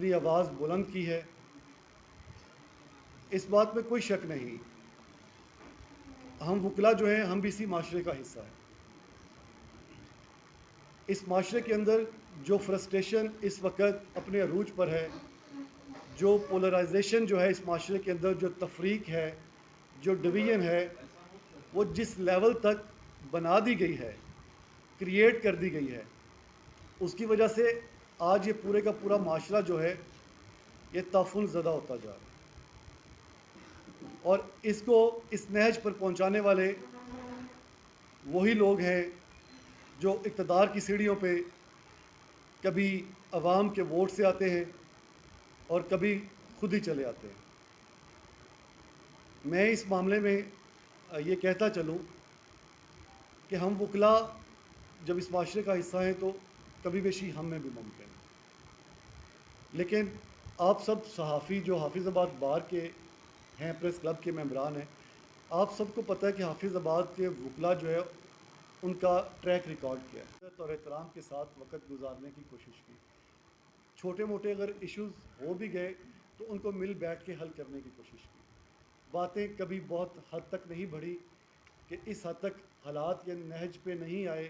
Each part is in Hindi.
अपनी आवाज़ बुलंद की है, इस बात में कोई शक नहीं। हम वकला जो हैं, हम भी इसी माशरे का हिस्सा हैं। इस माशरे के अंदर जो फ्रस्ट्रेशन इस वक्त अपने अरूज पर है, जो पोलराइजेशन जो है इस माशरे के अंदर, जो तफरीक है, जो डिवीजन है, वो जिस लेवल तक बना दी गई है, क्रिएट कर दी गई है, उसकी वजह से आज ये पूरे का पूरा माशरा जो है ये ताफुन ज़दा होता जा रहा है। और इसको इस नहज पर पहुंचाने वाले वही लोग हैं जो इक़्तिदार की सीढ़ियों पे कभी अवाम के वोट से आते हैं और कभी खुद ही चले आते हैं। मैं इस मामले में ये कहता चलूँ कि हम वकला जब इस माशरे का हिस्सा हैं तो कभी बेशी हम में भी मुमकिन है। लेकिन आप सब सहाफ़ी जो हाफिज़ाबाद बार के हैं, प्रेस क्लब के मेंबरान हैं, आप सबको पता है कि हाफिज़ाबाद के वकला जो है उनका ट्रैक रिकॉर्ड क्या है। इज़्ज़त और एहतराम के साथ वक़्त गुजारने की कोशिश की। छोटे मोटे अगर इश्यूज़ हो भी गए तो उनको मिल बैठ के हल करने की कोशिश की। बातें कभी बहुत हद तक नहीं बढ़ी कि इस हद तक हालात या नहज पे नहीं आए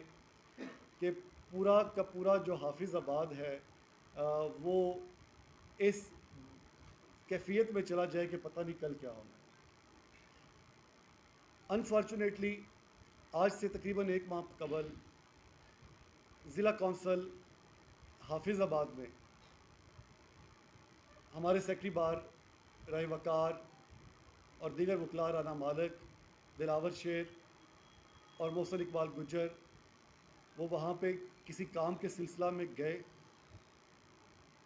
कि पूरा का पूरा जो हाफिज़ाबाद है वो इस कैफ़ियत में चला जाए कि पता नहीं कल क्या होना है। अनफॉर्चुनेटली आज से तकरीबन 1 माह कबल ज़िला कौंसल हाफिज़ाबाद में हमारे सेक्रेटरी बार राय वकार और दीगर वकला राना मालिक, दिलावर शेर और मोहसिन इकबाल गुज्जर, वो वहाँ पे किसी काम के सिलसिला में गए।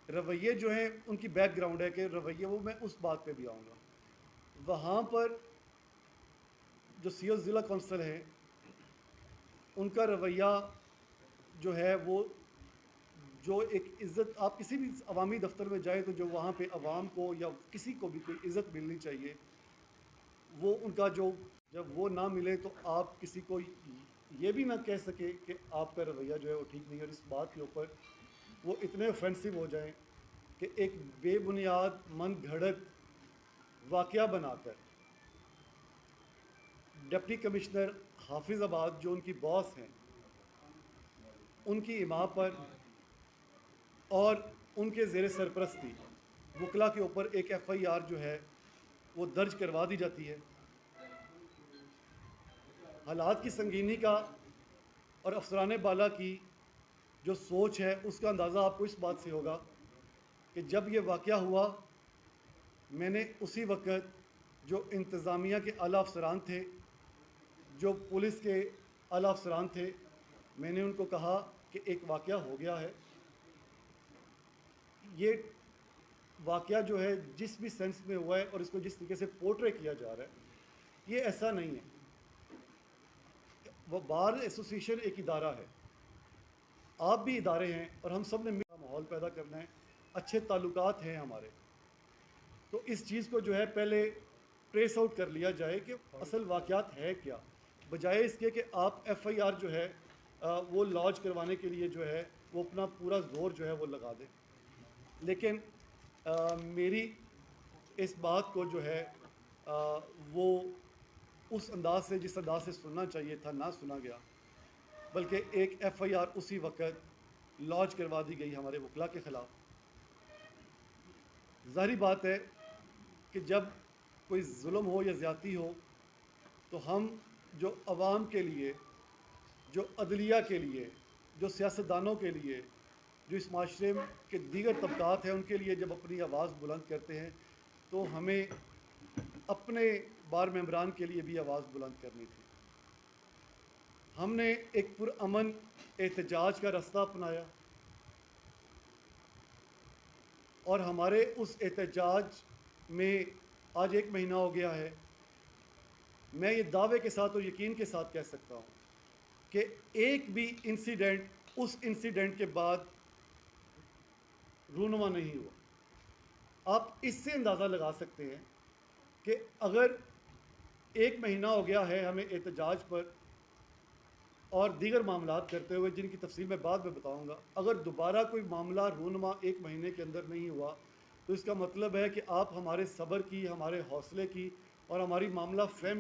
रवैये जो हैं उनकी बैकग्राउंड है कि रवैये, वो मैं उस बात पे भी आऊँगा। वहाँ पर जो सीओ ज़िला कौंसल हैं, उनका रवैया जो है वो, जो एक इज़्ज़त, आप किसी भी अवामी दफ्तर में जाएँ तो जो वहाँ पे अवाम को या किसी को भी कोई इज़्ज़त मिलनी चाहिए, वो उनका जो, जब वो ना मिले तो आप किसी को ये भी ना कह सके कि आपका रवैया जो है वो ठीक नहीं है। और इस बात के ऊपर वो इतने ऑफेंसिव हो जाएं कि एक बेबुनियाद मन घड़त वाक़या बनाकर डिप्टी कमिश्नर हाफिज़ाबाद जो उनकी बॉस हैं, उनकी इमाम पर और उनके ज़ेर सरपरस्ती वकला के ऊपर एक FIR जो है वो दर्ज करवा दी जाती है। हालात की संगीनी का और अफसरान बाला की जो सोच है उसका अंदाज़ा आपको इस बात से होगा कि जब ये वाक़या हुआ, मैंने उसी वक़्त जो इंतज़ामिया के आला अफसरान थे, जो पुलिस के आला अफसरान थे, मैंने उनको कहा कि एक वाक़या हो गया है। ये वाक़या जो है जिस भी सेंस में हुआ है और इसको जिस तरीके से पोर्ट्रे किया जा रहा है, ये ऐसा नहीं है। वो बार एसोसिएशन एक इदारा है, आप भी इदारे हैं और हम सब ने मिलकर माहौल पैदा करना है। अच्छे ताल्लुकात हैं हमारे, तो इस चीज़ को जो है पहले ट्रेस आउट कर लिया जाए कि असल वाक़यात है क्या, बजाय इसके कि आप FIR जो है वो लॉन्च करवाने के लिए जो है वो अपना पूरा ज़ोर जो है वो लगा दें। लेकिन मेरी इस बात को जो है वो उस अंदाज से, जिस अंदाज से सुनना चाहिए था, ना सुना गया, बल्कि एक FIR उसी वक़्त लॉन्च करवा दी गई हमारे वकला के ख़िलाफ़। ज़ाहिर बात है कि जब कोई जुल्म हो या ज़्यादती हो तो हम जो अवाम के लिए, जो अदलिया के लिए, जो सियासतदानों के लिए, जो इस माशरे के दीगर तबकात हैं उनके लिए जब अपनी आवाज़ बुलंद करते हैं तो हमें अपने बार मेंबरान के लिए भी आवाज़ बुलंद करनी थी। हमने एक पुरअमन एहतजाज का रास्ता अपनाया और हमारे उस एहतजाज में आज 1 महीना हो गया है। मैं ये दावे के साथ और यकीन के साथ कह सकता हूँ कि एक भी इंसिडेंट उस इंसिडेंट के बाद रूनुमा नहीं हुआ। आप इससे अंदाज़ा लगा सकते हैं कि अगर 1 महीना हो गया है हमें एहतजाज पर, और दीगर मामलात करते हुए, जिनकी तफसील मैं बाद में बताऊँगा। अगर दोबारा कोई मामला रूनमा 1 महीने के अंदर नहीं हुआ, तो इसका मतलब है कि आप हमारे सब्र की, हमारे हौसले की और हमारी मामला फ़हमी